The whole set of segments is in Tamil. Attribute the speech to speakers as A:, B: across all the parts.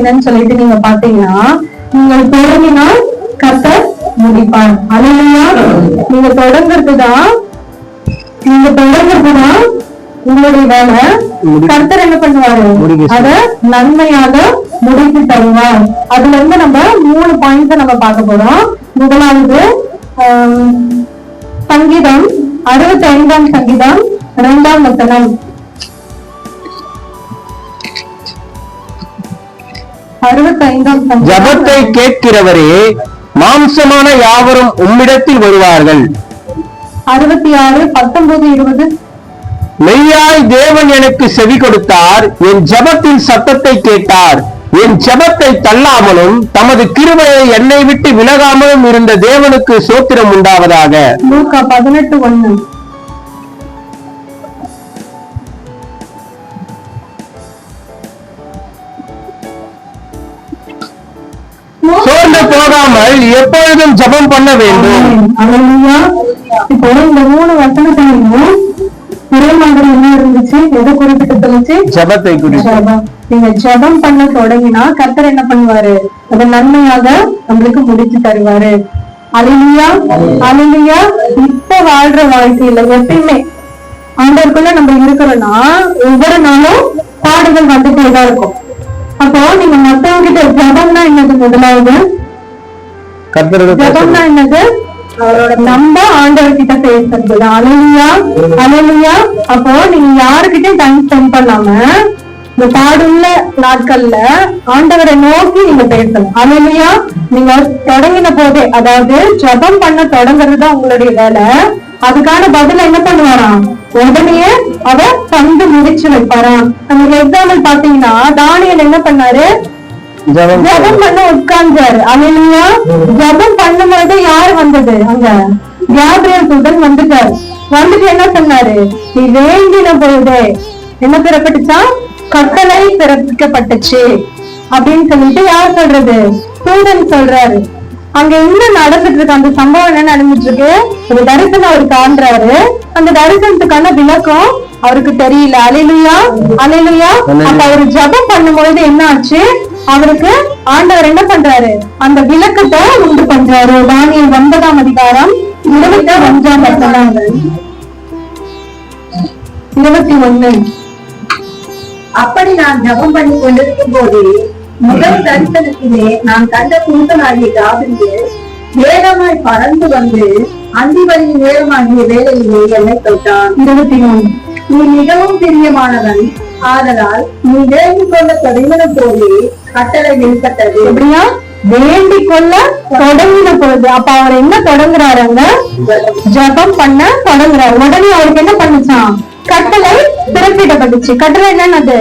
A: என்னன்னு சொல்லிட்டு நீங்க பாத்தீங்கன்னா, நீங்கள் தொடங்கினால் கர்த்தர் முடிப்பார். அல்லேலூயா. நீங்க தொடங்குறதுதான் உங்களுடைய வேலை. கர்த்தர் என்ன பண்ணுவாரு? அத நன்மையாக முடித்து தருவார். அதுல இருந்து நம்ம 3 பாயிண்ட்ஸ் நம்ம பார்க்க போறோம். முதலாவது சங்கீதம் 65ஆம் சங்கீதம் 2ஆம் வசனம். 65ஆம் சங்கீதம்.
B: ஜபத்தை கேட்கிறவரே, மாம்சமான யாவரும் உம்மிடத்தில் வருவார்கள்.
A: 66, 19, 20.
B: மெய்யாய் தேவன் எனக்கு செவி கொடுத்தார், என் ஜபத்தின் சத்தத்தை கேட்டார். என் ஜபத்தை தள்ளாமலும் தமது கிருபையை என்னை விட்டு விலகாமலும் இருந்த தேவனுக்கு ஸ்தோத்திரம் உண்டாவதாக.
A: லூக்கா 18:1.
B: சோர்ந்து போகாமல் எப்பொழுதும் ஜபம் பண்ண வேண்டும்.
A: இப்போ இந்த 3 வசனத்தையும் ஒரே மாதிரி என்ன இருந்துச்சு? எதை குறிப்பிட்டு சொல்லுச்சு?
B: ஜபத்தை குறித்து.
A: நீங்க ஜபம் பண்ண தொடங்கினா கர்த்தர் என்ன பண்ணுவாரு? அதை நன்மையாக நம்மளுக்கு முடிச்சு தருவாரு. அல்லேலூயா, அல்லேலூயா. இப்ப வாழ்ற வாழ்க்கையில எப்பயுமே ஆண்டவருக்குள்ள நம்ம இருக்கிறோம்னா ஒவ்வொரு நாளும் பாடுகள் வந்துட்டேதான் இருக்கும். அப்போ நீங்க மத்தவங்க கிட்ட ஜபம்னா என்னது? முதலாவது ஜபம்னா என்னது? நம்ம ஆண்டவர்கிட்ட பேசுறது. அல்லேலூயா, அல்லேலூயா. அப்போ நீங்க யாருக்கிட்டையும் டைம் ஸ்பெண்ட் பண்ணாம இந்த பாடுள்ள நாட்கள்ல ஆண்டவரை நோக்கி நீங்க பேசணும். அல்லேலூயா. நீங்க தொடங்கின போதே, அதாவது ஜபம் பண்ண தொடங்குறதுதான் உங்களுடைய வேலை. அதுக்கான பதில என்ன பண்ணுவாராம்? உடனே அவ தந்து முடிச்சு வைப்பாராம். நம்ம எக்ஸாம்பிள் பாத்தீங்கன்னா, தானியேல் என்ன பண்ணாரு? ஜபம் பண்ண உட்கார்ந்தாரு. அல்லேலூயா. ஜபம் பண்ணும்போது யாரு வந்தது? அங்க காபிரியேல் தூதன் வந்துட்டாரு. வந்துட்டு என்ன சொன்னாரு? நீ வேண்டின பொழுதே என்ன பிறப்பட்டுச்சா? கட்டளை பிறப்பிக்கப்பட்டுச்சு அப்படின்னு சொல்லிட்டு யார் சொல்றது? தூதன் சொல்றாரு. அங்க என்ன நடந்துட்டு இருக்கு? அந்த சம்பவம் என்ன நடந்துட்டு இருக்கு? ஒரு தரிசனம் அவர் காண்றாரு. அந்த தரிசனத்துக்கான விளக்கம் அவருக்கு தெரியல. அல்லேலூயா, அல்லேலூயா. அப்ப அவரு ஜபம் பண்ணும்பொழுது என்ன ஆச்சு? அவருக்கு ஆண்டவர் என்ன பண்றாரு? அந்த விளக்கத்தை உண்டு பண்றாரு. தானியேல் 9ஆம் அதிகாரம் 21ஆம் வசனம். 21.
C: அப்படி நான் ஜபம் பண்ணி கொண்டிருக்கும் போது முதல் தரிசனத்திலே நான் கண்ட தூதனாகிய காபிரியேல் வேகமாய் பறந்து வந்து அந்திவரின் நேரமாகிய வேளையிலே என்னை தொட்டான்.
A: 23.
C: நீ மிகவும் பிரியமானவன், ஆதலால் நீ வேண்டிக் கொள்ள தொடங்கின போதே கட்டளை வெளிப்பட்டது.
A: எப்படியா? வேண்டிக் கொள்ள தொடங்கின பொழுது. அப்ப அவர் என்ன தொடங்குறாருங்க? ஜபம் பண்ண தொடங்குறாரு. உடனே அவருக்கு என்ன பண்ணுச்சான்? கட்டளை பிறப்பிடப்பட்டுச்சு. கட்டளை என்னன்னது?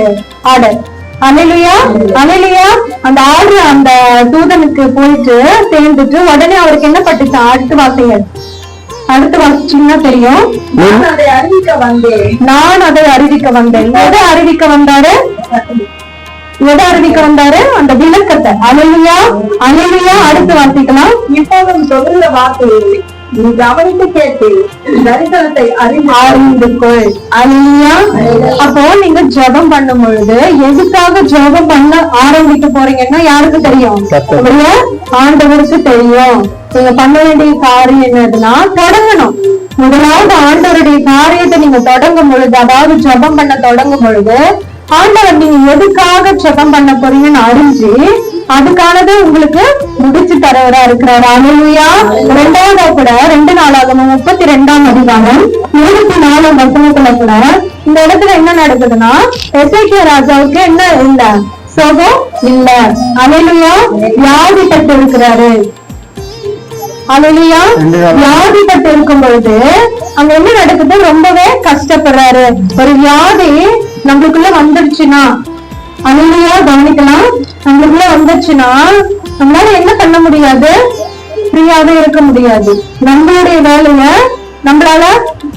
A: ஆர்டர். அல்லேலூயா, அல்லேலூயா. அந்த ஆர்டர் அந்த தூதனுக்கு போயிட்டு சேர்ந்துட்டு உடனே அவருக்கு என்ன பட்டுச்சான்? அடுத்து வாசிங்க. அடுத்து வாசிச்சீங்கன்னா தெரியும்.
C: நான் அதை அறிவிக்க வந்தேன். எதை அறிவிக்க வந்தாரு? அந்த விளக்கத்தை. அல்லேலூயா, அல்லேலூயா. அடுத்து வாசிக்கலாம். இப்போதும் சொல்லுற வார்த்தையை நீ கவனித்து கேட்டு தரிசனத்தை அறிந்து கொள்.
A: அல்லேலூயா. அப்போ நீங்க ஜெபம் பண்ணும் பொழுது எதுக்காக ஜெபம் பண்ண ஆரம்பிக்க போறீங்கன்னா யாருக்கு தெரியும்? ஆண்டவருக்கு தெரியும். நீங்க பண்ண வேண்டிய காரியம் என்னதுன்னா தொடங்கணும். முதலாவது ஆண்டவருடைய காரியத்தை நீங்க தொடங்கும் பொழுது, அதாவது ஜெபம் பண்ண தொடங்கும் பொழுது, ஆண்டவர் நீங்க எதுக்காக ஜெபம் பண்ண போறீங்கன்னு அறிஞ்சு அதுக்கானது உங்களுக்கு முடிச்சு தரவரா இருக்கிறார். அல்லேலூயா. 2வது கூட 2 நாளாகமம் 32ஆம் அதிகாரம் 24ஆம் வசனத்துல கூட இந்த இடத்துல என்ன நடக்குதுன்னா, எசேக்கியா ராஜாவுக்கு என்ன இல்ல? சுகம் இல்ல. அல்லேலூயா. வியாதிப்பட்டு இருக்கிறாரு. அல்லேலூயா. வியாதிப்பட்டு இருக்கும் பொழுது அங்க என்ன நடக்குது? ரொம்பவே கஷ்டப்படுறாரு. ஒரு வியாதி நம்மளுக்குள்ள வந்துருச்சுன்னா, அல்லேலூயா, கவனிக்கலாம். நம்மளுக்குள்ள வந்துருச்சுன்னா நம்மளால என்ன பண்ண முடியாது? ஃப்ரீயாவே இருக்க முடியாது. நம்மளுடைய வேலைய நம்மளால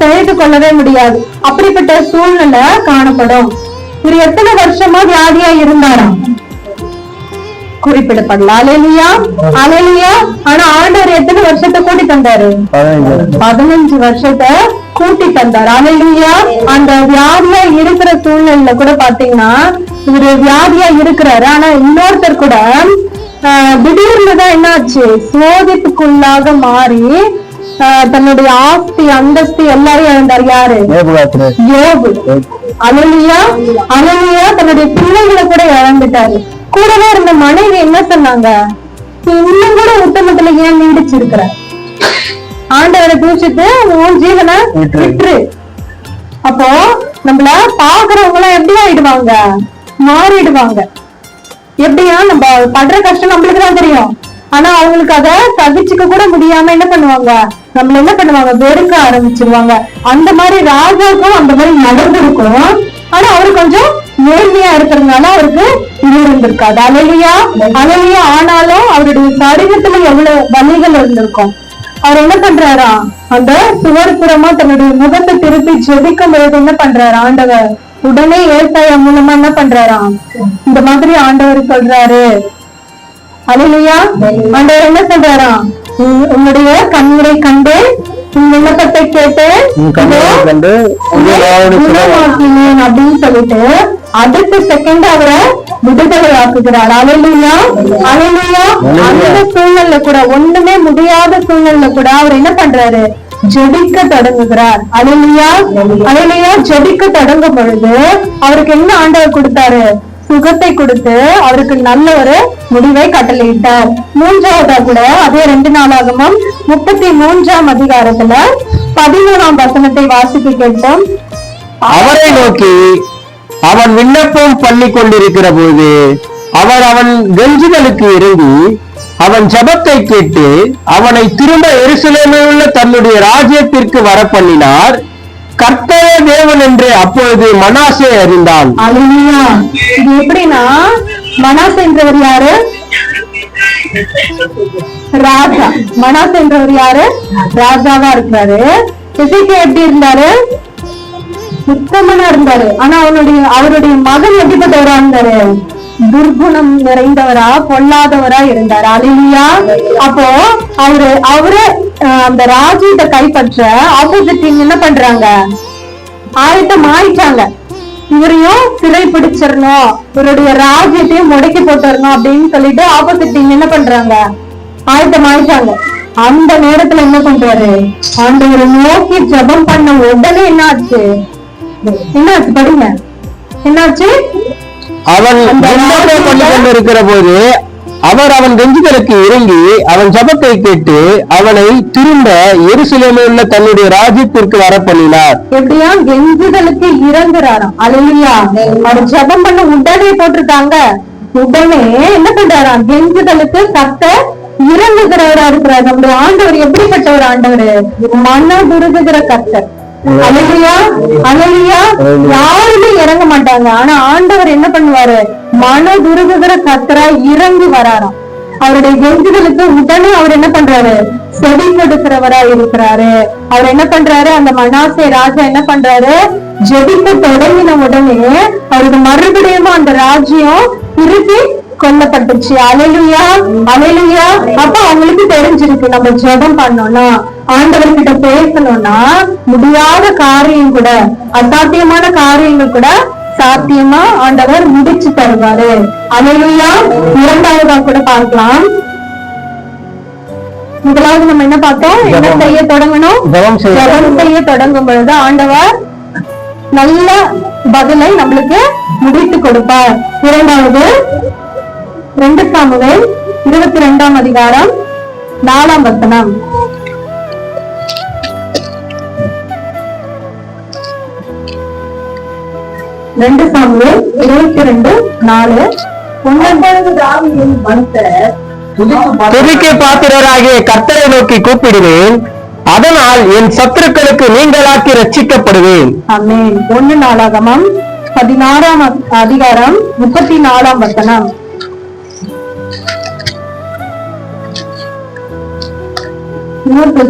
A: செய்து கொள்ளவே முடியாது. அப்படிப்பட்ட சூழ்நிலை காணப்படும். ஒரு எத்தனை வருஷமா வியாதியா இருந்தாராம்? குறிப்பிடப்படலாம். அல்லேலூயா, அல்லேலூயா. ஆனா ஆண்டவர் எத்தனை வருஷத்தை கூட்டி தந்தாரு? 15 வருஷத்தை கூட்டி தந்தார். அல்லேலூயா. அந்த வியாதியா இருக்கிற சூழ்நிலையில கூட பாத்தீங்கன்னா இவரு வியாதியா இருக்கிறாரு. ஆனா இன்னொருத்தர் கூட திடீர்னு தான் என்ன ஆச்சு, சோதிப்புக்குள்ளாக மாறி தன்னுடைய ஆஸ்தி அந்தஸ்து எல்லாரையும் இழந்தார். யாரு? யோபு. அல்லேலூயா, அல்லேலூயா. தன்னுடைய பிள்ளைகளை கூட இழந்துட்டாரு. கூடவே இருந்த மனைவி என்ன சொன்னாங்க, இன்னும் கூட உத்தமத்துல ஏன் நீடிச்சிருக்கிற, ஆண்டவரை தூஷித்து உன் ஜீவனை விட்டுரு. அப்போ நம்மள பாக்குறவங்க எல்லாம் எப்படி ஆயிடுவாங்க, மாறிடுவாங்க. எப்படியா, நம்ம படுற கஷ்டம் நம்மளுக்கு தான் தெரியும். ஆனா அவங்களுக்கு அதை சகிச்சுக்க கூட முடியாம என்ன பண்ணுவாங்க, நம்மள என்ன பண்ணுவாங்க, வெறுக்க ஆரம்பிச்சிருவாங்க. அந்த மாதிரி ராஜாவுக்கும் அந்த மாதிரி நடந்திருக்கும். ஆனா அவரு கொஞ்சம் நேர்மையா இருக்கிறதுனால அவருக்கு இது இருந்திருக்காது. அல்லேலூயா, அல்லேலூயா. ஆனாலும் அவருடைய சரீரத்துல எவ்வளவு வலிகள் இருந்திருக்கும். அவர் என்ன பண்றாரா, அந்த சுவர்புறமா தன்னுடைய முகத்தை திருப்பி ஜெபிக்கும் பொழுது என்ன பண்றாரு ஆண்டவர், உடனே ஏசாயா மூலமா என்ன பண்றாராம், இந்த மாதிரி ஆண்டவர் சொல்றாரு. அல்லேலூயா. ஆண்டவர் என்ன சொல்றாராம், உன்னுடைய கண்ணீரை கண்டு உன் விண்ணப்பத்தை கேட்டு அப்படின்னு சொல்லிட்டு அடுத்த செகண்ட் அவரை விடுதலை ஆக்குகிறார். அல்லேலூயா, அல்லேலூயா. அந்த சூழ்நிலை கூட, ஒண்ணுமே முடியாத சூழ்நிலை கூட அவர் என்ன பண்றாரு, ஜெபிக்க தொடங்குகிறார். அல்லேலூயா, அல்லேலூயா. ஜெபிக்க தொடங்கும் பொழுது அவருக்கு என்ன ஆண்டவர் கொடுத்தாரு, சுகத்தை கொடுத்து அவருக்கு நல்ல ஒரு முடிவை கட்டளையிட்டார். மூன்றாவதா கூட அதே 2 நாளாகமும் 33ஆம் அதிகாரத்துல 13ஆம் வசனத்தை வாசிக்க கேட்போம்.
B: அவரை நோக்கி அவன் விண்ணப்பம் பண்ணி கொண்டிருக்கிற போது அவர் அவன் கெஞ்சுதலுக்கு இறங்கி அவன் ஜெபத்தை கேட்டு அவனை திரும்ப எருசலேமில் உள்ள தன்னுடைய ராஜ்யத்திற்கு வர பண்ணினார். கர்த்தரே தேவன் என்று அப்பொழுது மனாசே அறிந்தான்.
A: அல்லேலூயா. இது எப்படின்னா, மனாசே என்றவர் யாரு, ராஜா. மனாசே என்றவர் யாரு, ராஜாவா இருக்கிறாரு. எசேக்கியா எப்படி இருந்தாரு, உத்தமனா இருந்தாரு. ஆனா அவருடைய மகன் எப்படிப்பட்டவரா இருந்தாரு, துர்குணம் நிறைந்தவரா, பொல்லாதவரா இருந்தார். அல்லேலூயா. அப்போ அவரு அந்த ராஜ்யத்தை கைப்பற்ற ஆப்போசிட் என்ன பண்றாங்க, ஆயத்தம் ஆயிட்டாங்க. இவரையும் சிறை பிடிச்சிடணும், இவருடைய ராஜ்யத்தையும் முடக்கி போட்டுறணும் அப்படின்னு சொல்லிட்டு ஆப்போசிட் என்ன பண்றாங்க, ஆயத்தம் ஆயிட்டாங்க. அந்த நேரத்துல என்ன பண்றாரு, ஆண்டவரை நோக்கி ஜெபம் பண்ண உடனே என்னாச்சு, படிங்க, என்னாச்சு,
B: அவன் விண்ணப்பம் பண்ணி கொண்டிருக்கிற போது அவர் அவன் கெஞ்சுதலுக்கு இறங்கி அவன் ஜெபத்தை கேட்டு அவனை திரும்ப எருசலேமில் உள்ள தன்னுடைய ராஜ்யத்திற்கு வர பண்ணினார்.
A: எப்படியா, கெஞ்சுதலுக்கு இறங்குறாராம். அல்லேலூயா. அவர் ஜெபம் பண்ண உடனே போட்டிருக்காங்க. உடனே என்ன பண்றாராம், கெஞ்சுதலுக்கு கர்த்தர் இறங்குகிறவரா இருக்கிறார். நம்முடைய ஆண்டவர் எப்படிப்பட்ட ஒரு ஆண்டவர், மனதுருகுகிற கர்த்தர். அல்லேலூயா, அல்லேலூயா. யாருமே இறங்க மாட்டாங்க. ஆனா ஆண்டவர் என்ன பண்ணுவாரு, மனதுருகுகிற கர்த்தரா இறங்கி வராராம். அவருடைய கெஞ்சுதலுக்கு உடனே அவர் என்ன பண்றாரு, செவி கொடுக்கிறவரா இருக்கிறாரு. அவர் என்ன பண்றாரு, அந்த மனாசே ராஜா என்ன பண்றாரு, ஜெபிக்க தொடங்கின உடனே அவருக்கு மறுபடியும் அந்த ராஜ்யம் திருப்பி கொல்லப்பட்டுச்சு. அல்லேலூயா, அல்லேலூயா. அப்ப அவங்களுக்கு தெரிஞ்சிருக்கு, நம்ம ஜெபம் பண்ணோம்னா, ஆண்டவர்கிட்ட பேசணும்னா முடியாத காரியம் கூட, அசாத்தியமான காரியங்கள் கூட சாத்தியமா ஆண்டவர் முடிச்சு தருவாரு. அல்லேலூயா. இரண்டாவதா கூட பார்க்கலாம். முதலாவது நம்ம என்ன பார்த்தோம், என்ன செய்ய தொடங்கணும், ஜெபம் செய்ய தொடங்கும் பொழுது ஆண்டவர் நல்ல பதிலை நம்மளுக்கு முடித்து கொடுப்பார். இரண்டாவது 2 சாமுவேல் 22ஆம் அதிகாரம் 4ஆம் வசனம். ரெண்டு சாமுவேல் 22:4.
B: துதிக்க பாத்திரராகிய கர்த்தரை நோக்கி கூப்பிடுவேன், அதனால் என் சத்துருக்களுக்கு நீங்களாக்கி ரட்சிக்கப்படுவேன்.
A: ஆமென். 1 நாளாகமம் 16ஆம் அதிகாரம் 34ஆம் வசனம்.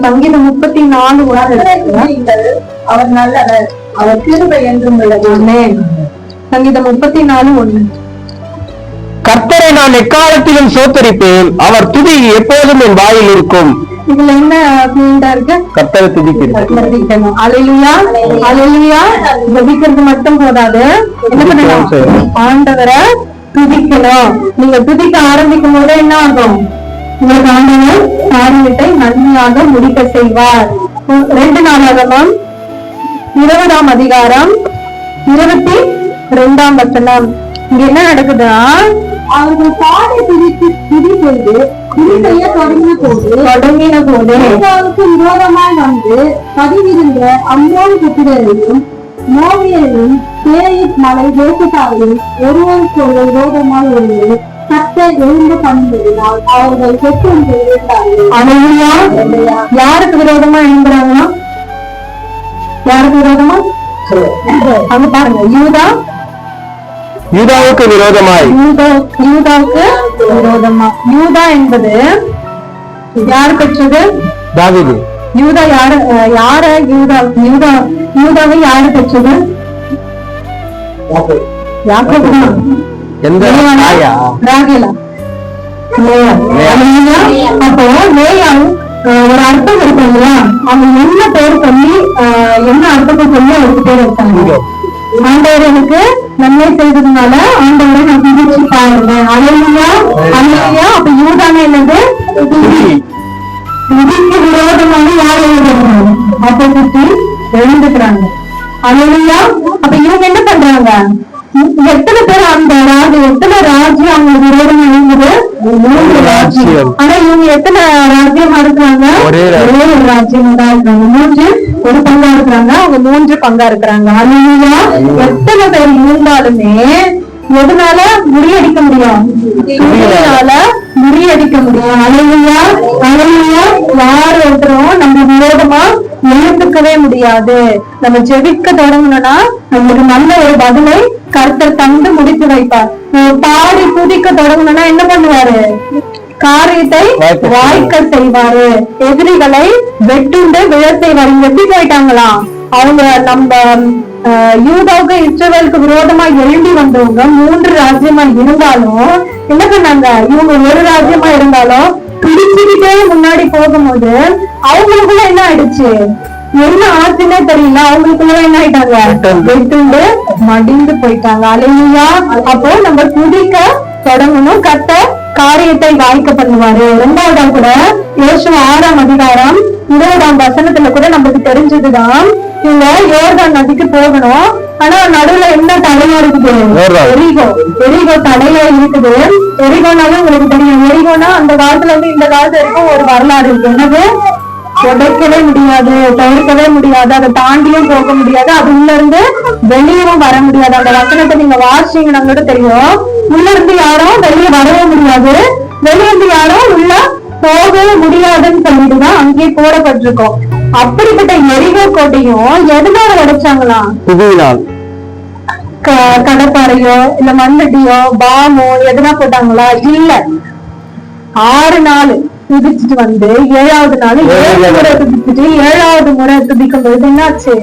A: சங்கீதம் 34
C: அவர் நல்லவர், அவர் கிருபை என்றும் உள்ளது.
A: சங்கீதம் 34:1.
B: கர்த்தரை நான் எக்காலத்திலும் சோத்தரிப்பேன், அவர் துதி எப்போதும் என் வாயில் இருக்கும்.
A: இதுல என்ன மீண்டா இருக்கு?
B: கர்த்தரை துதிக்கணும்.
A: அல்லேலூயா, அல்லேலூயா. ஜெபிக்கிறது மட்டும் போதாது, என்ன பண்ணணும்? ஆண்டவரை துதிக்கணும். நீங்க துதிக்க ஆரம்பிக்கும் போது என்ன ஆகும்? உங்களுக்கு ஆண்டவர் காரியத்தை நன்மையாக முடிக்க செய்வார். 2 நாளாகமம் 20ஆம் அதிகாரம் 22ஆம் வசனம். இங்க என்ன நடக்குதுன்னா,
C: அவர்கள் பாதை பிரித்து துதி செய்து துதி செய்ய தொடங்கின போது யோசுவாவுக்கு விரோதமாய் வந்து பதிவிருந்த அம்மோன் புத்திரரையும் மோவியரையும் சேயீர் மலை தேசத்தாரையும் ஒருவருக்கு விரோதமாய் இருந்து கர்த்தர் எழுந்து பண்ணினால் அவர்கள் செத்து இருந்தார்கள்.
A: அல்லேலூயா. யாருக்கு விரோதமா எழும்புறாங்கன்னா, யாருக்கு விரோதமா? அங்க பாருங்க,
B: யூதாவுக்கு விரோதமாய்.
A: யூதாவுக்கு விரோதமா. யூதா என்பது யார் பெற்றது?
B: தாவீது.
A: யூதா யூதாவை யாரு பெற்றது? யாக்கோபு தான்.
B: எந்த
A: ராகேலா? அப்போ லேயா ஒரு அர்த்தம் இருக்கும் இல்லையா? அவங்க என்ன பேர் சொல்லி என்ன அர்த்தத்தை சொல்லி அவருக்கு பேர் வச்சாங்க? ஆண்டவர் எனக்கு நன்மை செய்ததுனால ஆண்டவரை நான் துதிச்சு பாருங்க. அல்லேலூயா, அல்லேலூயா. அப்ப யூதானா என்னது? துதிக்கு விரோதமாக யார் எழுதுறாங்க? அப்ப சுற்றி எழுந்துக்கிறாங்க. அல்லேலூயா. அப்ப இவங்க என்ன பண்றாங்க? எத்தனை பேர் அந்த எத்தனை ராஜ்யம் அவங்க விரோதமா எழுந்தது? 3 ராஜ்யம். ஆனா இவங்க எத்தனை ராஜ்யமா இருக்கிறாங்க? ஒரே ஒரு ராஜ்யம் தான் இருக்காங்க. 3 ஒரு பங்கா இருக்கிறாங்க, அவங்க 3 பங்கா இருக்கிறாங்க. அல்லேலூயா. எத்தனை பேர் இருந்தாலுமே எதனால முறியடிக்க முடியும்? துதியினால முறியடிக்க முடியும். அல்லேலூயா, அல்லேலூயா. யார் ஒருத்தரும் நம்ம விரோதமா எழுந்துக்கவே முடியாது. நம்ம ஜெபிக்க தொடங்கணும்னா நமக்கு நல்ல ஒரு பதிலை கர்த்தர் தந்து முடித்து வைப்பார். பாடி துதிக்க தொடங்கணும்னா என்ன பண்ணுவாரு? காரியத்தை வாய்க்க செய்வாரு. எதிரிகளை வெட்டுண்டு விழ செய்வாரு. எப்படி போயிட்டாங்களாம் அவங்க? நம்ம யூதாவுக்கு இஸ்ரவேலுக்கு விரோதமா எழும்பி வந்தவங்க 3 ராஜ்யமா இருந்தாலும் என்ன பண்ணாங்க? இவங்க ஒரு ராஜ்யமா இருந்தாலும் பிடிச்சுக்கிட்டே முன்னாடி போகும்போது அவங்களுக்குள்ள என்ன ஆயிடுச்சு? என்ன ஆச்சுன்னே தெரியல. அவங்களுக்குள்ள என்ன ஆயிட்டாங்க? வெட்டுண்டு மடிந்து போயிட்டாங்க. அல்லேலூயா. அப்போ நம்ம துதிக்க தொடங்கணும். கர்த்தர் காரியத்தை வாய்க்க பண்ணுவாரு. 2ஆவதா கூட யோசுவா 6ஆம் அதிகாரம் 20ஆம் வசனத்துல கூட நமக்கு தெரிஞ்சதுதான். இவங்க யோர்தான் நதிக்கு போகணும். ஆனா நடுவுல என்ன தடையா இருக்குது? எரிகோ தடையா இருக்குது. எரிகோனாலும் உங்களுக்கு தெரியும். எரிகோனா அந்த காலத்துல இருந்து இந்த காலத்து வரைக்கும் ஒரு வரலாறு இருக்கு. என்னது? உடைக்கவே முடியாது, தவிர்க்கவே முடியாது, அதை தாண்டியும் போக முடியாது, அது உள்ள இருந்து வெளியவும் வர முடியாது. அந்த வசனத்தை நீங்க வாசிச்சீங்கன்னா கூட தெரியும். உள்ள இருந்து யாரும் வெளியே வரவே முடியாது, வெளியே இருந்து யாரும் உள்ள போகவே முடியாதுன்னு சொல்லிட்டுதான் அங்கே போடப்பட்டிருக்கோம். அப்படிப்பட்ட எரிகோ கோட்டையும் எதனால உடைச்சாங்களாம்? கடப்பாறையோ இல்ல மண்ணடியோ பாமோ எதுனா போட்டாங்களா? இல்ல. 6 நாள் துதிச்சுட்டு வந்து 7ஆவது நாள் 7 முறை துதிச்சுட்டு 7ஆவது முறை துதிக்கும் போது என்னாச்சு?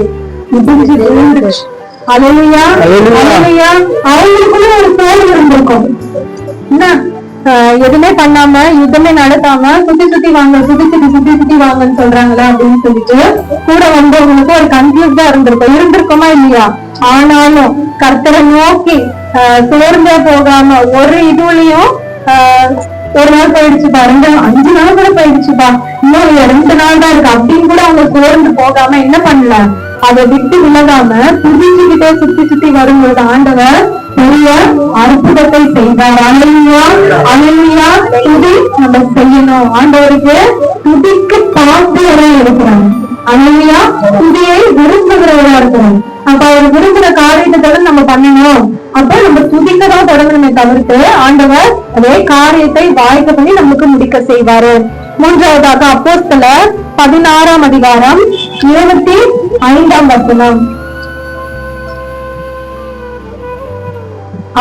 A: இடிஞ்சு விழுந்துருச்சு. அல்லேலூயா, அல்லேலூயா. அவங்களுக்குள்ள ஒரு தோல்வி இருந்திருக்கும். என்ன? எதுவுமே பண்ணாம யுத்தமே நடத்தாம சுத்தி வாங்கன்னு சொல்றாங்களா அப்படின்னு சொல்லிட்டு கூட வந்தவங்களுக்கு ஒரு கன்ஃபியூஸ்டா இருந்திருக்குமா இல்லையா? ஆனாலும் கர்த்தரை நோக்கி சோர்ந்தே போகாம ஒரு இதுலயும் ஒரு நாள் போயிடுச்சுப்பா, 5 நாள் கூட போயிடுச்சுப்பா, இன்னும் 2 நாள் தான் இருக்கு அப்படின்னு கூட அவங்க சோர்ந்து போகாம என்ன பண்ணல? அதை விட்டு விலகாம துதிச்சுக்கிட்டே சுத்தி வரும்போது ஆண்டவர் பெரிய அற்புதத்தை செய்வார். அல்லேலூயா, அல்லேலூயா. துதி நம்ம செய்யணும். ஆண்டவருக்கு துதிக்கு பாத்திரரா இருக்கிறாங்க. அல்லேலூயா. துதியை விரும்புகிறவரா இருக்கிறோம். அப்ப அவர் விரும்புற காரியத்தை நம்ம பண்ணணும். அப்ப நம்ம துதிக்கதான் தொடங்கணுமே தவிர்த்து ஆண்டவர் அதே காரியத்தை வாய்க்க பண்ணி நமக்கு முடிக்க செய்வாரு. 3ஆவதாக அப்போஸ்தலர் 16ஆம் அதிகாரம் 25ஆம் வசனம்.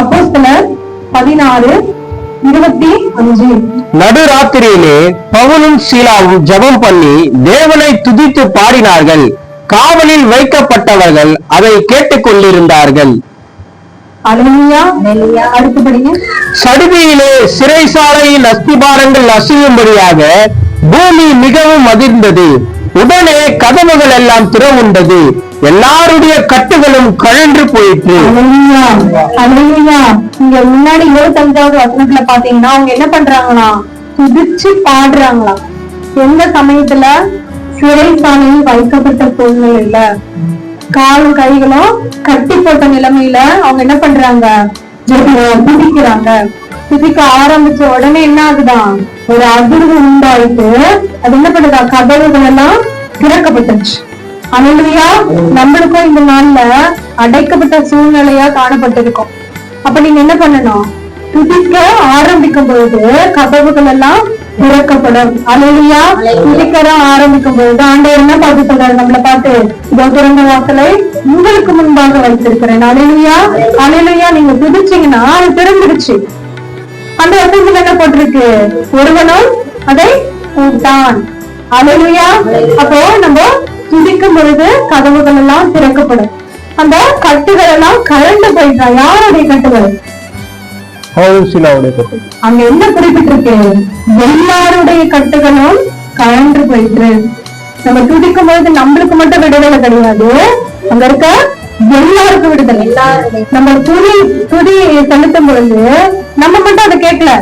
A: அப்போஸ்தலர் 16:25.
B: நடுராத்திரியிலே பவுலும் சீலாவும் ஜெபம் பண்ணி தேவனை துதித்து பாடினார்கள். காவலில் வைக்கப்பட்டவர்கள் அதை கேட்டுக் கொண்டிருந்தார்கள்.
A: அல்லேலூயா. அடுத்து படிங்க.
B: சடுதியிலே சிறைசாலையின் அஸ்திபாரங்கள் அசையும்படியாக பூமி மிகவும் அதிர்ந்தது. உடனே கதவுகள் எல்லாம் திறவுண்டது. எல்லாருடைய கட்டுகளும் கழன்று போயிற்று.
A: அல்லேலூயா, அல்லேலூயா. இங்க முன்னாடி 25வது வசனத்துல பாத்தீங்கன்னா அவங்க என்ன பண்றாங்களா, துதிச்சு பாடுறாங்களா. எந்த சமயத்துல? சிறைசாலையில் வைக்கப்பட்ட சூழ்நிலையில, காலும் கைகளும் கட்டி போட்ட நிலைமையில அவங்க என்ன பண்றாங்க, துதிக்கிறாங்க. துதிக்க ஆரம்பிச்ச உடனே என்ன ஆகுதான், ஒரு அதிர்வு உண்டாயிட்டு அது என்ன பண்ணுதா, கதவுகள் எல்லாம் திறக்கப்பட்டுச்சு. அல்லேலூயா. நம்மளுக்கும் இந்த நாள்ல அடைக்கப்பட்ட சூழ்நிலையா காணப்பட்டிருக்கும். அப்ப நீங்க என்ன பண்ணணும், துதிக்க ஆரம்பிக்கும் பொழுது கதவுகள் எல்லாம் திறக்கப்படும். அல்லேலூயா. துதிக்க ஆரம்பிக்கும் பொழுது ஆண்டவர் என்ன பார்த்து சொல்றாரு, நம்மளை பார்த்து, இதோ திறந்த வாசலை உங்களுக்கு முன்பாக வைத்திருக்கிறேன். அல்லேலூயா, அல்லேலூயா. நீங்க துதிச்சீங்கன்னா அது திறந்துருச்சு. அந்த வசனத்துல என்ன போட்டிருக்கு, ஒருவனும் அதை கூட்டான். அல்லேலூயா. அப்போ நம்ம துதிக்கும் பொழுது கதவுகள் எல்லாம் திறக்கப்படும். அந்த கட்டுகள் எல்லாம் கழண்டு போயிட்டா. யாருடைய கட்டுகள்? அங்க என்ன குறிப்பிட்டிருக்கு, எல்லாருடைய கட்டுகளும் கழன்று போயிட்டு. நம்ம துதிக்கும் பொழுது நம்மளுக்கு மட்டும் விடுதலை கிடையாது, அங்க இருக்க எல்லாருக்கும் விடுதலை. நம்ம துதி செலுத்தும் பொழுது நம்ம மட்டும் அதை கேட்கல,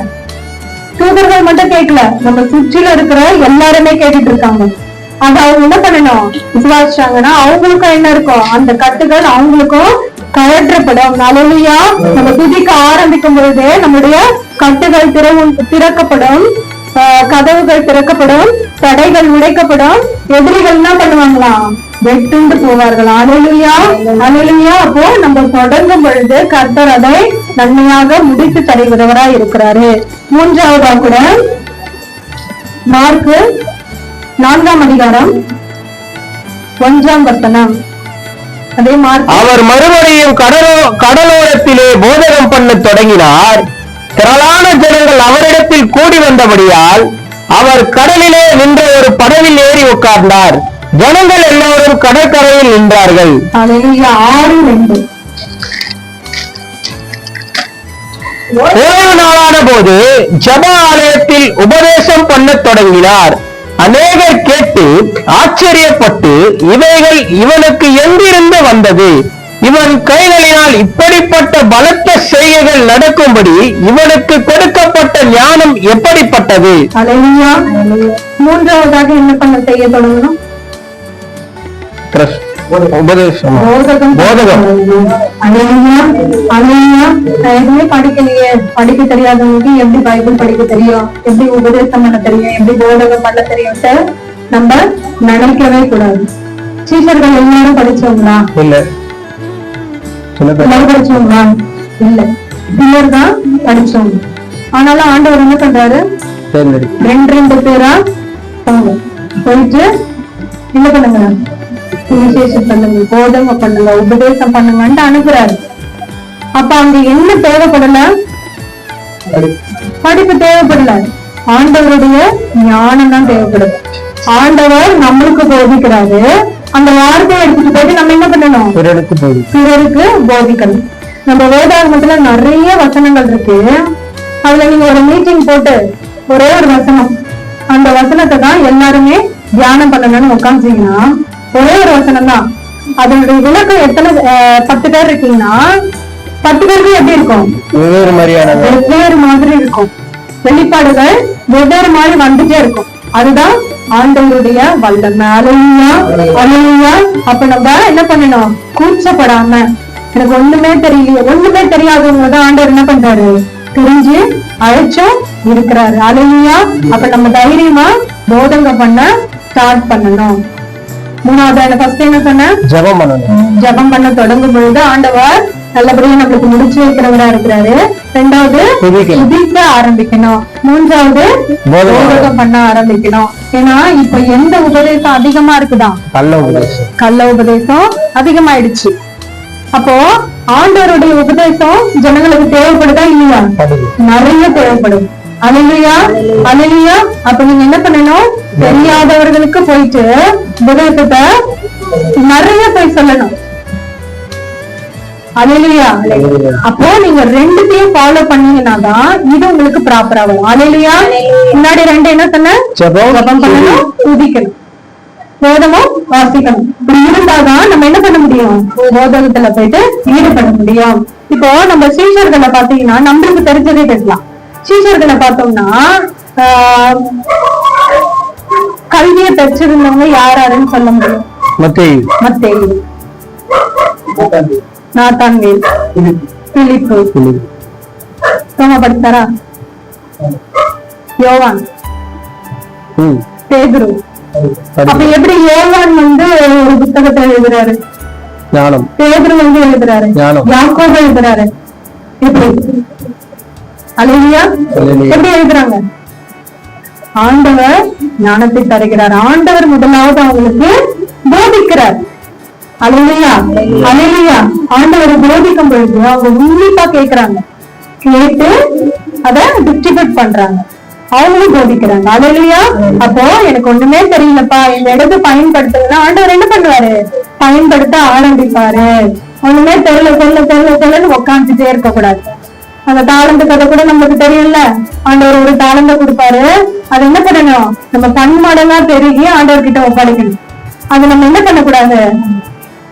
A: தூதர்கள் மட்டும் கேட்கல, நம்ம சுற்றில இருக்கிற எல்லாருமே கேட்டுட்டு இருக்காங்க. அது அவங்க என்ன பண்ணணும், விசுவாசிச்சாங்கன்னா அவங்களுக்கும் என்ன இருக்கும், அந்த கட்டுகள் அவங்களுக்கும் கழற்றப்படும். அல்லேலூயா. நம்ம துதிக்க ஆரம்பிக்கும் பொழுது நம்முடைய கட்டுகள் திறக்கப்படும், கதவுகள் திறக்கப்படும், தடைகள் உடைக்கப்படும். எதிரிகள் என்ன பண்ணுவாங்களாம், வெட்டுண்டு போவார்கள். அல்லேலூயா, அல்லேலூயா. அப்போ நம்ம தொடங்கும் பொழுது கர்த்தர் அதை நன்மையாக முடித்து தருகிறவராய் இருக்கிறாரு. மூன்றாவதா கூட மார்க்கு 4ஆம் அதிகாரம் 1ஆம் வசனம். அதே மார்க்.
B: அவர் மறுபடியும் கடலோரத்திலே போதகம் பண்ண தொடங்கினார். திரளான ஜனங்கள் அவரிடத்தில் கூடி வந்தபடியால் அவர் கடலிலே நின்ற ஒரு படவில் ஏறி உட்கார்ந்தார். ஜனங்கள் எல்லோரும் கடற்கரையில் நின்றார்கள்.
A: அல்லேலூயா. 6:2.
B: ஓய்வு நாளான போது ஜெப ஆலயத்தில் உபதேசம் பண்ண தொடங்கினார். அநேகர் கேட்டு ஆச்சரியப்பட்டு, இவைகள் இவனுக்கு எங்கிருந்து வந்தது, இவன் கைகளினால் இப்படிப்பட்ட பலத்த செய்கைகள் நடக்கும்படி இவனுக்கு கொடுக்கப்பட்ட ஞானம் எப்படிப்பட்டது?
A: அல்லேலூயா. மூன்றாவதாக என்ன பண்ண செய்ய தொடங்கணும்,
B: உபதேசம், போதகம்.
A: அல்லேலூயா, அல்லேலூயா. எதுவுமே படிக்கலையே, படிக்க தெரியாதவங்களுக்கு எப்படி பைபிள் படிக்க தெரியும், எப்படி உபதேசம் பண்ண தெரியும், எப்படி போதகம் பண்ண தெரியும்ட்டு நம்ம நினைக்கவே கூடாது. சீஷர்கள் எல்லாரும் படிச்சவங்களா?
B: இல்ல.
A: எல்லாரும் படிச்சவங்களா? இல்ல, சிலர் தான் படிச்சவங்க. ஆனாலும் ஆண்டவர் என்ன பண்றாரு, 2 பேரா போயிட்டு என்ன பண்ணுங்க, விசேஷம் பண்ணுங்க, போதகம் பண்ணுங்க, உபதேசம் பண்ணுங்கன்னு அனுப்புறாரு. அப்ப அங்க என்ன தேவைப்படல, படிப்பு தேவைப்படல, ஆண்டவருடைய ஞானம் தான் தேவைப்படுது. ஆண்டவர் நம்மளுக்கு போதிக்கிறாரு, அந்த வார்த்தையை எடுத்துட்டு போயிட்டு நம்ம என்ன பண்ணணும், பிறருக்கு போதிக்கணும். நம்ம வேதாகமத்துல நிறைய வசனங்கள் இருக்கு. அதுல நீங்க ஒரு மீட்டிங் போட்டு ஒரே ஒரு வசனம், அந்த வசனத்தை தான் எல்லாருமே தியானம் பண்ணணும்னு உட்காந்துச்சீங்கன்னா ஒரே ஒரு வசனம் தான், அதனுடைய விளக்கம் எத்தனை 10 பேர் இருக்கீங்கன்னா 10 பேருக்கு எப்படி இருக்கும், வெவ்வேறு மாதிரி இருக்கும். வெளிப்பாடுகள் வெவ்வேறு மாதிரி வந்துட்டே இருக்கும். அதுதான் ஆண்டவருடைய வல்லமை. அல்லேலூயா, அல்லேலூயா. அப்ப நம்ம என்ன பண்ணணும், கூச்சப்படாம, எனக்கு ஒண்ணுமே தெரியலையே, ஒண்ணுமே தெரியாதவங்க தான் ஆண்டவர் என்ன பண்றாரு, தெரிஞ்சு அழைச்சும் இருக்கிறாரு. அல்லேலூயா. அப்ப நம்ம தைரியமா போதகம் பண்ண ஸ்டார்ட் பண்ணணும். மூணாவது ஃபர்ஸ்ட் என்ன சொன்ன,
B: ஜெபம் பண்ணணும்.
A: ஜெபம் பண்ண தொடங்கும் பொழுது ஆண்டவர் நல்லபடியா நம்மளுக்கு முடிச்சு வைக்கிறவரா இருக்கிறாரு. 2வது துதிக்க ஆரம்பிக்கணும். 3வது போதகம் பண்ண ஆரம்பிக்கணும். ஏன்னா இப்ப எந்த உபதேசம் அதிகமா இருக்குதான், கள்ள உபதேசம் அதிகமாயிடுச்சு. அப்போ ஆண்டவருடைய உபதேசம் ஜனங்களுக்கு தேவைப்படுதா இல்லையா, நிறைய தேவைப்படும். அல்லேலூயா, அல்லேலூயா. அப்ப நீங்க என்ன பண்ணணும், தெரியாதவர்களுக்கு போயிட்டு உபதேசத்தை நிறைய போய் சொல்லணும். அல்லேலூயா. அப்போ நீங்க ரெண்டுத்தையும் ஃபாலோ பண்ணீங்கன்னாதான் இது உங்களுக்கு ப்ராப்பரா வரும். அல்லேலூயா. முன்னாடி ரெண்டு என்ன சொன்ன? ஜெபம் பண்ணணும், துதிக்கணும், வேதமும் வாசிக்கணும். இப்படி இருந்தாதான் நம்ம என்ன பண்ண முடியும்? போதகத்துல போயிட்டு ஈடுபட முடியும். இப்போ நம்ம சீஷர்களை பாத்தீங்கன்னா நம்மளுக்கு தெரிஞ்சதே பேசலாம். சீஷர்களை பார்த்தோம்னா கல்வியை பெற்றிருந்தவங்க யாருன்னு சொல்ல முடியும்? மத்தேயு, நாத்தான்வேல், பிலிப்பு, சோமபடுத்தாரா, யோவான், பேதுரு. அப்ப எப்படி யோவான் ஒரு புத்தகத்தை எழுதுறாரு, பேதுரு எழுதுறாரு, யாக்கோபு எழுதுறாரு, எப்படி? அல்லேலூயா. எப்படி எழுதுறாங்க? ஆண்டவர் ஞானத்தை தருகிறார். ஆண்டவர் முதலாவது அவங்களுக்கு போதிக்கிறார். அல்லேலூயா, அல்லேலூயா. ஆண்டவர் போதிக்கும் பொழுது அவங்க உன்னிப்பா கேட்கிறாங்க, கேட்டு அத டிஸ்ட்ரிபியூட் பண்றாங்க, அவங்களும் போதிக்கிறாங்க. அல்லேலூயா. அப்போ எனக்கு ஒண்ணுமே தெரியலப்பா, இந்த இடத்தை பயன்படுத்துங்கன்னா ஆண்டவர் என்ன பண்ணுவாரு? பயன்படுத்த ஆரம்பிப்பாரு. ஒண்ணுமே தெரியல சொல்லன்னு உக்காந்துட்டே இருக்க கூடாது. அந்த தாளந்து கதை கூட நமக்கு தெரியல. ஆண்டவர் ஒரு தாளந்த கொடுப்பாரு, அது என்ன பண்ணணும்? நம்ம பன்மடங்கா பெருகி ஆண்டவர்கிட்ட ஒப்படைக்கணும். அது நம்ம என்ன பண்ணக்கூடாது?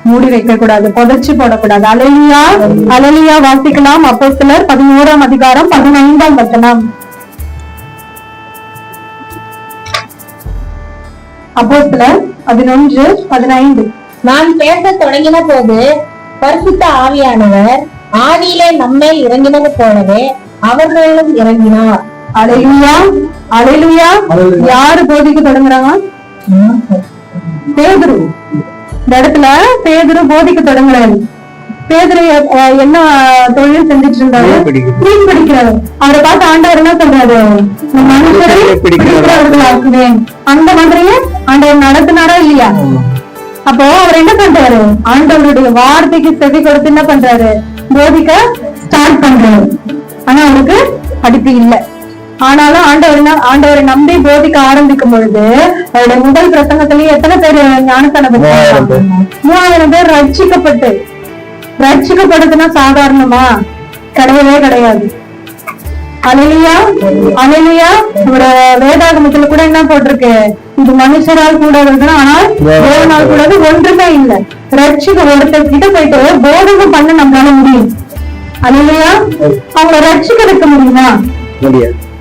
A: மூடி வைக்க கூடாது, புதைச்சு போடக்கூடாது. அல்லேலூயா, அல்லேலூயா. வாசிக்கலாம். அப்போஸ்தலர் 11ஆம் அதிகாரம் 15ஆம் வசனம். அப்போஸ்தலர் 11:15.
D: நான் பேச தொடங்கின போது பரிசுத்த ஆவியானவர் ஆதியிலே நம்மேல் இறங்கினது போலவே அவர்களும் இறங்கினார்.
A: அல்லேலூயா, அல்லேலூயா. யாரு போதிக்க தொடங்குறாங்க? பேதுரு. இந்த இடத்துல பேதுரு போதிக்க தொடங்குறாரு. பேதுரு என்ன தொழில் செஞ்சுட்டு இருந்தாரு? மீன் பிடிக்கிறாரு. அவரை பார்த்து ஆண்டவர் என்ன சொல்றாரு? மனுஷரை பிடிக்கிறவர்களாக்குவேன். அந்த மாதிரியே ஆண்டவர் நடத்தினாரா இல்லையா? அப்போ அவர் என்ன பண்றாரு? ஆண்டவருடைய வார்த்தைக்கு செவி கொடுத்து என்ன பண்றாரு? போதிக்க ஸ்டார்ட் பண்றாரு. ஆனா அவருக்கு படிப்பு இல்லை. ஆனாலும் ஆண்டவரை நம்பி போதிக்க ஆரம்பிக்கும் பொழுது அவருடைய முதல் பிரசங்கத்திலேயே எத்தனை பேர் ஞானஸ்தானம் பெற்றாங்க? 3000 பேர் ரட்சிக்கப்படுதுன்னா சாதாரணமா? கிடையவே கிடையாது. அல்லேலூயா, அல்லேலூயா. ஒரு வேதாகமத்துல கூட என்ன போட்டிருக்கு? இது மனுஷரால் கூடாது, ஆனால் தேவனால் கூடாது ஒன்றுமே இல்லை. ஒருத்தர் கிட்ட போயிட்டு போதகம் பண்ண நம்மளால முடியும். அல்லேலூயா. அவங்க ரட்சிக்க வைக்க முடியுமா?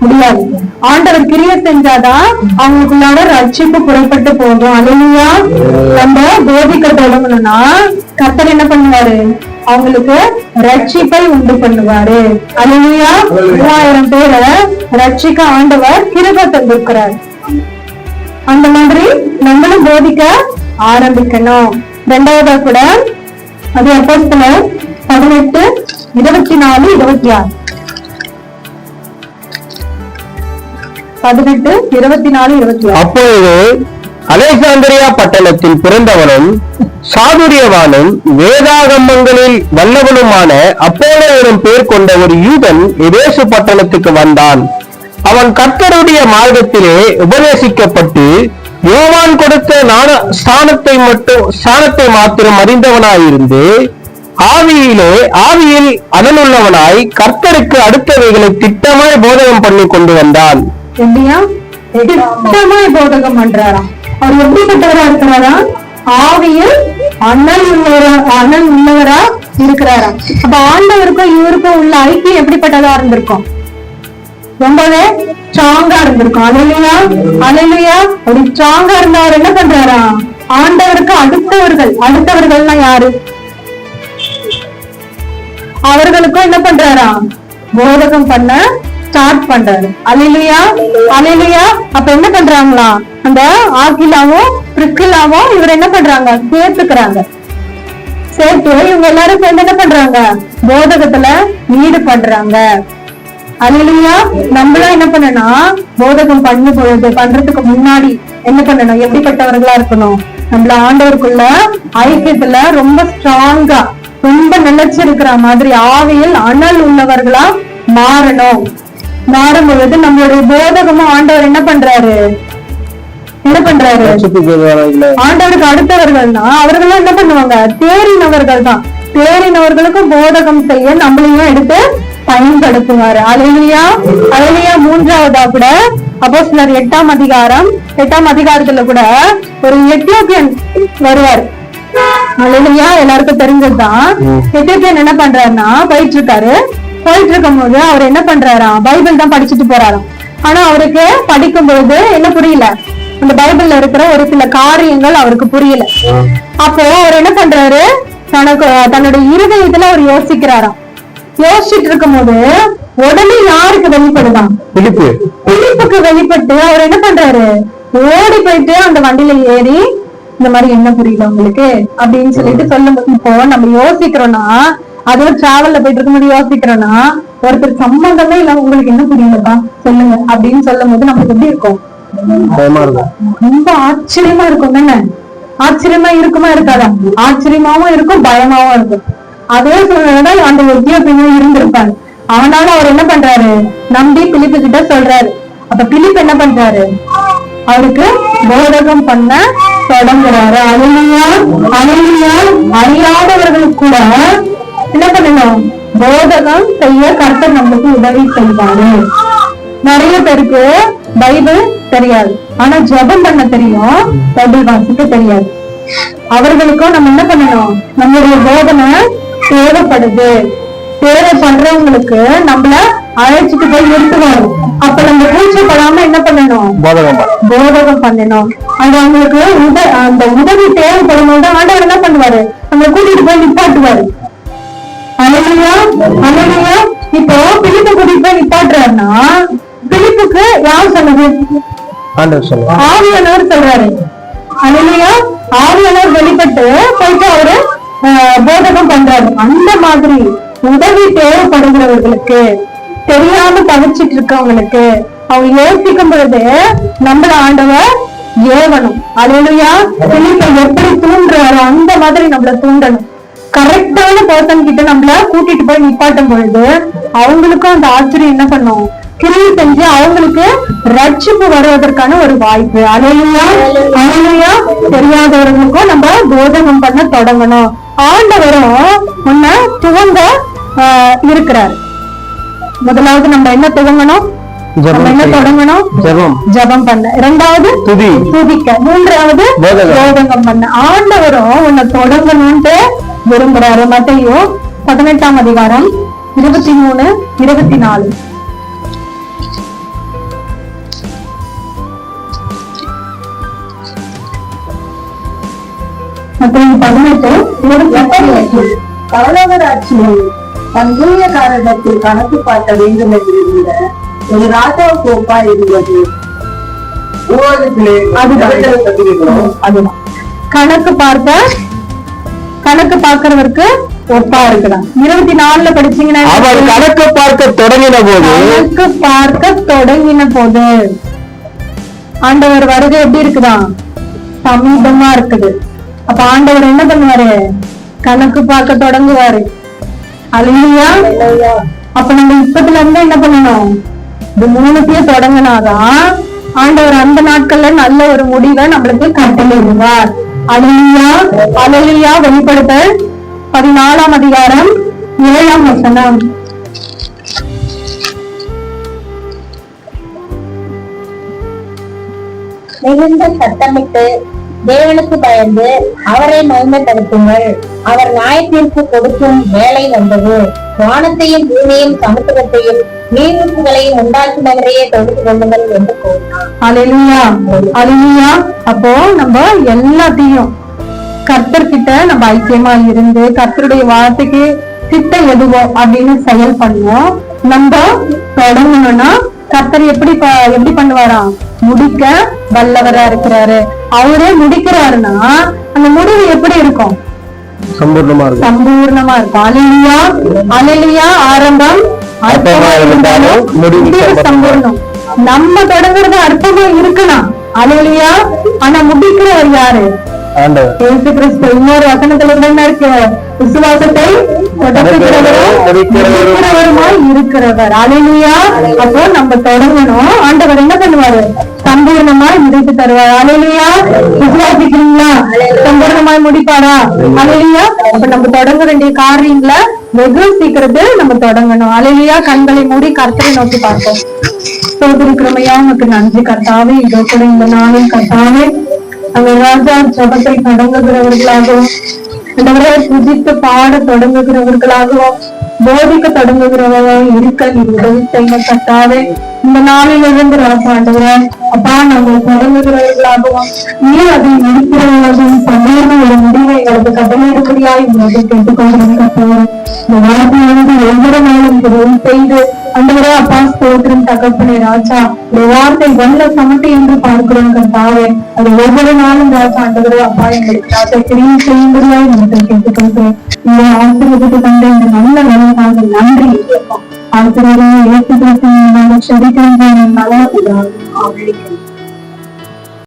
A: முடியாது. ஆண்டவர் கிரியை செஞ்சாதான் அவங்களுக்குள்ளார ரட்சிப்பு புறப்பட்டு போகும். அல்லேலூயா. நம்ம போதிக்க தொடங்கணும்னா கர்த்தர் என்ன பண்ணுவாரு? அவங்களுக்கு ரட்சிப்பை உண்டு பண்ணுவாரு. அல்லேலூயா. 3000 பேரை ரட்சிக்க ஆண்டவர் கிருபை தந்திருக்கிறார். அந்த மாதிரி நம்மளும் போதிக்க ஆரம்பிக்கணும். இரண்டாவதா கூட அது அப்போஸ்தலர் 18:24-26. 18:24-26.
B: அப்பொழுது அலெக்சாந்திரியா பட்டணத்தில் பிறந்தவனும் சாதுரியவானும் வேதாகமங்களில் வல்லவனுமான அப்போலோ எனும் பேர் கொண்ட ஒரு யூதன் எபேசு பட்டணத்துக்கு வந்தான். அவன் கர்த்தருடைய மார்க்கத்திலே உபதேசிக்கப்பட்டு யோவான் கொடுத்த ஸ்தானத்தை மாத்திரம் அறிந்தவனாயிருந்து ஆவியில் அதனுள்ளவனாய் கர்த்தருக்கு அடுத்தவைகளை திட்டமாய் போதகம் பண்ணி கொண்டு வந்தான்.
A: திட்டமாய் போதகம் பண்றாராம். அவர் எப்படிப்பட்டவரா இருக்கிறாரா? ஆவியில் அனல் உள்ளவரா இருக்கிறாராம். அப்ப ஆண்டவருக்கும் இவருக்கும் உள்ள ஐக்கியம் எப்படிப்பட்டதா இருந்திருக்கும்? ரொம்பவே ஸ்ட்ராங்கா இருந்திருக்கும். அல்லேலூயா, அல்லேலூயா. அப்படி ஸ்ட்ராங்கா இருந்தவர் என்ன பண்றாரா? ஆண்டவருக்கு அடுத்தவர்கள்னா யாரு? அவர்களுக்கும் என்ன பண்றாரா? போதகம் பண்ண ஸ்டார்ட் பண்றாரு. அல்லேலூயா, அல்லேலூயா. அப்ப என்ன பண்றாங்களா? அந்த ஆக்கிலாவும் பிரிஸ்கில்லாவும் இவர் என்ன பண்றாங்க? சேர்த்து இவங்க எல்லாரும் சேர்ந்து என்ன பண்றாங்க? போதகத்துல ஈடுபடுறாங்க. அல்லேலூயா. நம்மளும் என்ன பண்ணணும்? போதகம் பண்றதுக்கு முன்னாடி என்ன பண்ணணும்? எப்படிப்பட்டவர்களா இருக்கணும்? நம்மள ஆண்டவருக்குள்ள ஐக்கியத்துல ரொம்ப ஸ்ட்ராங்கா, ரொம்ப நிலைச்சிருக்கிற மாதிரி ஆவியில் அனல் உள்ளவர்களா மாறும் பொழுது நம்மளுடைய போதகமும் ஆண்டவர் என்ன பண்றாரு? ஆண்டவருக்கு அடுத்தவர்கள்னா அவர்கள் என்ன பண்ணுவாங்க? தேறினவர்கள் தான். தேறினவர்களுக்கும் போதகம் செய்ய நம்மளையும் எடுத்து பயன்படுத்துவாரு. அல்லேலூயா. அல்லேலூயா. மூன்றாவதா கூட அப்போஸ்தலர் 8ஆம் அதிகாரத்துல கூட ஒரு எத்தியோப்பியன் வருவார். அல்லேலூயா. எல்லாருக்கும் தெரிஞ்சதுதான். எத்தியோப்பியன் என்ன பண்றாருன்னா போயிட்டு இருக்கும் போது அவர் என்ன பண்றாராம், பைபிள் தான் படிச்சுட்டு போறாராம். ஆனா அவருக்கு படிக்கும் பொழுது என்ன புரியல, அந்த பைபிள்ல இருக்கிற ஒரு சில காரியங்கள் அவருக்கு புரியல. அப்போ அவர் என்ன பண்றாரு, தன்னுடைய இருதயத்துல அவர் யோசிக்கிறாராம். யோசிச்சுட்டு இருக்கும் போது உடனே யாருக்கு வெளிப்படுதான், பிலிப்புக்கு வெளிப்பட்டு அவர் என்ன பண்றாரு, ஓடி போயிட்டு அந்த வண்டியில ஏறி இந்த மாதிரி என்ன புரியல உங்களுக்கு அப்படின்னு சொல்லிட்டு சொல்லும். இப்போ நம்ம யோசிக்கிறோம்னா, அதுவும் டிராவல்ல போயிட்டு இருக்கும்போது யோசிக்கிறோம்னா, ஒருத்தர் சம்பந்தமே இல்ல உங்களுக்கு என்ன புரியுதுப்பா சொல்லுங்க அப்படின்னு சொல்லும் போது நமக்கு எப்படி இருக்கும், ரொம்ப ஆச்சரியமா இருக்கும் தானே. ஆச்சரியமா இருக்குமா இருக்காதா, ஆச்சரியமாவும் இருக்கும் பயமாவும் இருக்கும். அதே சூழ்நிலை அந்த எத்தியோப்பியனும் இருந்திருப்பாரு. ஆனாலும் அவர் என்ன பண்றாரு, நம்பி பிலிப்பு கிட்ட சொல்றாரு. அப்ப பிலிப் என்ன பண்றாரு, அவருக்கு போதகம் பண்ண தொடங்குறாரு. அல்லேலூயா. அல்லேலூயா. அறியாதவர்களுக்கு கூட என்ன பண்ணணும், போதகம் செய்ய கர்த்தர் நம்மளுக்கு உதவி செய்வாரு. நிறைய பேருக்கு பைபிள் தெரியாது, ஆனா ஜெபம் பண்ண தெரியும், பைபிள் வாசிக்க தெரியாது. அவர்களுக்கும் நம்ம என்ன பண்ணணும், நம்மளுடைய போதனை தேவைப்படுது. தேவைப்படுறவங்களுக்கு நம்மள அழைச்சிட்டு போய் நிறுத்துவாரு. அப்ப நம்ம கூச்சப்படாம என்ன பண்ணணும், போதகம் பண்ணணும். அது அவங்களுக்கு அந்த உதவி தேவைப்படும் போது ஆண்டவர் என்ன பண்ணுவாரு, நம்ம கூட்டிட்டு போய் நிப்பாட்டுவாரு. அல்லேலூயா. அல்லேலூயா. இப்போ பிலிப்பு கூட்டிட்டு போய் நிப்பாட்டுறாருன்னா, பிலிப்புக்கு யார் சொன்னது, ஆவியானவர் சொல்றாரு. அல்லேலூயா. ஆவியானவர் வெளிப்பட்டு போயிட்டு அவரு போதகம் பண்றாரு. அந்த மாதிரி உதவி தேவைப்படுகிறவர்களுக்கு, தெரியாம தவிச்சிட்டு இருக்கவங்களுக்கு, அவங்க யோசிக்கும் பொழுது நம்மள ஆண்டவர் ஏவணும். அல்லேலூயா. பிலிப்பை எப்படி தூண்டுறாரோ அந்த மாதிரி நம்மள தூண்டணும். கரெக்டான பர்சன் கிட்ட நம்மள கூட்டிட்டு போய் நிப்பாட்டும் பொழுது அவங்களுக்கும் அந்த ஆச்சரியம் என்ன பண்ணும், கிரியை செஞ்சு அவங்களுக்கு ரட்சிப்பு வருவதற்கான ஒரு வாய்ப்பு. அல்லேலூயா. அல்லேலூயா. தெரியாதவர்களுக்கும் நம்ம போதகம் பண்ண தொடங்கணும். ஆண்டவரும் முன்ன துவங்க இருக்கிறார். முதலாவது நம்ம என்ன துவங்கணும், நம்ம என்ன தொடங்கணும், ஜெபம் பண்ண. இரண்டாவது துதிக்க. மூன்றாவது போதகம் பண்ண. ஆண்டவரும் உன்னை தொடங்கணும்ட்டு விரும்புறாரு. மத்தேயு 18ஆம் அதிகாரம் 23, 24. மத்தேயு 18,
C: பரலோகராட்சியில் தன் ஊழியக்காரரிடத்தில் கணக்கு பார்க்க வேண்டும் என்று இருந்த ஒரு ராஜாவுக்கு ஒப்பா இருந்தது.
A: அதுதான் கணக்கு பார்க்கிறவருக்கு ஒப்பா இருக்கலாம். 24ல படிச்சீங்கன்னா,
B: அவர் கணக்கு பார்க்க தொடங்கின போது ஆண்டவர் வருகை எப்படி இருக்குதான்,
A: சமீபமா இருக்குது. அப்ப ஆண்டவர் என்ன பண்ணுவாரு, கணக்கு பார்க்க தொடங்குவாரு. அல்லேலூயா. அப்ப நம்ம இப்பத்துல இருந்து என்ன பண்ணணும், இது மூணுத்தையும் தொடங்கினாதான் ஆண்டவர் அந்த நாட்கள்ல நல்ல ஒரு முடிவை நம்மளுக்கு கட்டளையிடுவார். அல்லேலூயா. அல்லேலூயா. வெளிப்படுத்தல் 14ஆம் அதிகாரம் 7ஆம் வசனம்.
D: மிகுந்த சத்தமிட்டு தேவனுக்கு பயந்து அவரை மகிமைப்படுத்துங்கள். அவர் நியாயத்தீர்ப்பு கொடுக்கும் வேலை வந்தது. வானத்தையும் பூமியையும் சமுத்திரத்தையும் நீரூற்றுகளையும் உண்டாக்கினவரையே தொழுது கொள்ளுங்கள் என்று கூறினார்.
A: அல்லேலூயா. அல்லேலூயா. அப்போ நம்ம எல்லாத்தையும் கர்த்தர்கிட்ட நம்ம ஐக்கியமா இருந்து கர்த்தருடைய வார்த்தைக்கு சித்தம் எதுவோ அப்படின்னு செயல் பண்ணுவோம். நம்ம தொடங்கணும்னா கர்த்தர் எப்படி பண்ணுவாராம், முடிக்க வல்லவரா இருக்கிறாரு. அவரே முடிக்கிறாருன்னா அந்த முடிவு எப்படி இருக்கும், சம்பூர்ணமா இருக்கும். அல்லேலூயா. அல்லேலூயா. ஆரம்பம் சம்பூர்ணம். நம்ம தொடங்குறது அற்பமா இருக்கலாம். அல்லேலூயா. ஆனா முடிக்கிறவர் யாரு, இயேசு கிறிஸ்து. இன்னொரு வசனத்துல என்ன இருக்கு, விசுவாசத்தை தொடங்குகிறவருமாய் இருக்கிறவர். அல்லேலூயா. அப்போ நம்ம தொடங்கணும். ஆண்டவர் என்ன பண்ணுவாரு, சம்பூர்ணமாய் முடித்து தருவார். அல்லேலூயா. விசுவாசிக்கிறீங்களா? சம்பூர்ணமாய் முடிப்பாரா? அல்லேலூயா. அப்ப நம்ம தொடங்க வேண்டிய காரியங்களை வெகு சீக்கிரத்தில் நம்ம தொடங்கணும். அல்லேலூயா. கண்களை மூடி கர்த்தரை நோக்கி பார்ப்போம். சோதரிக்கிறமையா உனக்கு நன்றி கர்த்தாவே. இதோ கூட இந்த நாளில் கர்த்தாவே அந்த ராஜா ஜபத்தை தொடங்குகிறவர்களாகவும் புதித்து பாட தொடங்குகிறவர்களாகவும் போதிக்க தொடங்குகிறவர்களாக இருக்க நீ உதவி செய்ய கர்த்தாவே. இந்த நாளில் இருந்து ராஜாண்டவரே அப்பா நாங்கள் தொடங்குகிறவர்களாகவும் நீ அதை முடிக்கிறவர்களாகவும் சம்பூர்ண ஒரு முடிவை எங்களுக்கு கட்டளையிடும்படியாய் உங்களை கேட்டுக்கொண்டிருக்க கர்த்தாவே. இந்த வார்த்தையிலிருந்து ஒவ்வொரு நாளும் உதவி செய்து அந்தவரே அப்பா ஸ்தோத்திரம் தகப்பனே ராஜா ஒரு வார்த்தை வல்ல சமட்டை என்று பார்க்கிறோம் கர்த்தாவே. அது ஒவ்வொரு நாளும் ராஜா ஆண்டவரே அப்பா எங்களுக்கு ராஜா கிரியை செய்யும்படியாய் உங்களை கேட்டுக்கொள்கிறேன். இந்த ஆசீர்வாதத்தை தந்த இந்த நல்ல வேலைக்காக நன்றி. ஆசிரியரை ஏற்றுக்கொள்ள செபிக்கிறேன் நல்ல